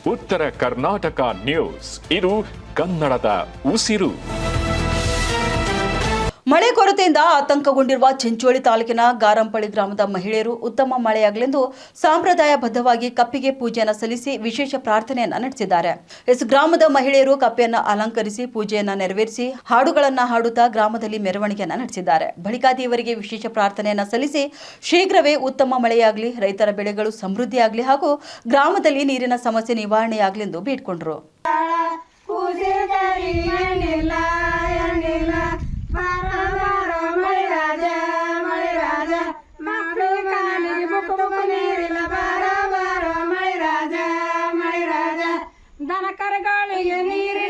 ಉತ್ತರ ಕರ್ನಾಟಕ ನ್ಯೂಸ್, ಇದು ಕನ್ನಡದ ಉಸಿರು. ಮಳೆ ಕೊರತೆಯಿಂದ ಆತಂಕಗೊಂಡಿರುವ ಚಿಂಚೋಳಿ ತಾಲೂಕಿನ ಗಾರಂಪಳ್ಳಿ ಗ್ರಾಮದ ಮಹಿಳೆಯರು ಉತ್ತಮ ಮಳೆಯಾಗಲೆಂದು ಸಂಪ್ರದಾಯಬದ್ಧವಾಗಿ ಕಪ್ಪಿಗೆ ಪೂಜೆಯನ್ನು ಸಲ್ಲಿಸಿ ವಿಶೇಷ ಪ್ರಾರ್ಥನೆಯನ್ನ ನಡೆಸಿದ್ದಾರೆ. ಗ್ರಾಮದ ಮಹಿಳೆಯರು ಕಪ್ಪೆಯನ್ನು ಅಲಂಕರಿಸಿ ಪೂಜೆಯನ್ನ ನೆರವೇರಿಸಿ ಹಾಡುಗಳನ್ನು ಹಾಡುತ್ತಾ ಗ್ರಾಮದಲ್ಲಿ ಮೆರವಣಿಗೆಯನ್ನ ನಡೆಸಿದ್ದಾರೆ. ಬಳಿಕ ದೇವರಿಗೆ ವಿಶೇಷ ಪ್ರಾರ್ಥನೆಯನ್ನ ಸಲ್ಲಿಸಿ ಶೀಘ್ರವೇ ಉತ್ತಮ ಮಳೆಯಾಗಲಿ, ರೈತರ ಬೆಳೆಗಳು ಸಮೃದ್ಧಿಯಾಗಲಿ ಹಾಗೂ ಗ್ರಾಮದಲ್ಲಿ ನೀರಿನ ಸಮಸ್ಯೆ ನಿವಾರಣೆಯಾಗಲಿ ಎಂದು ಬೇಡಿಕೊಂಡರು. ದನ ಕರುಗಳಿಗೆ ನೀರಿನ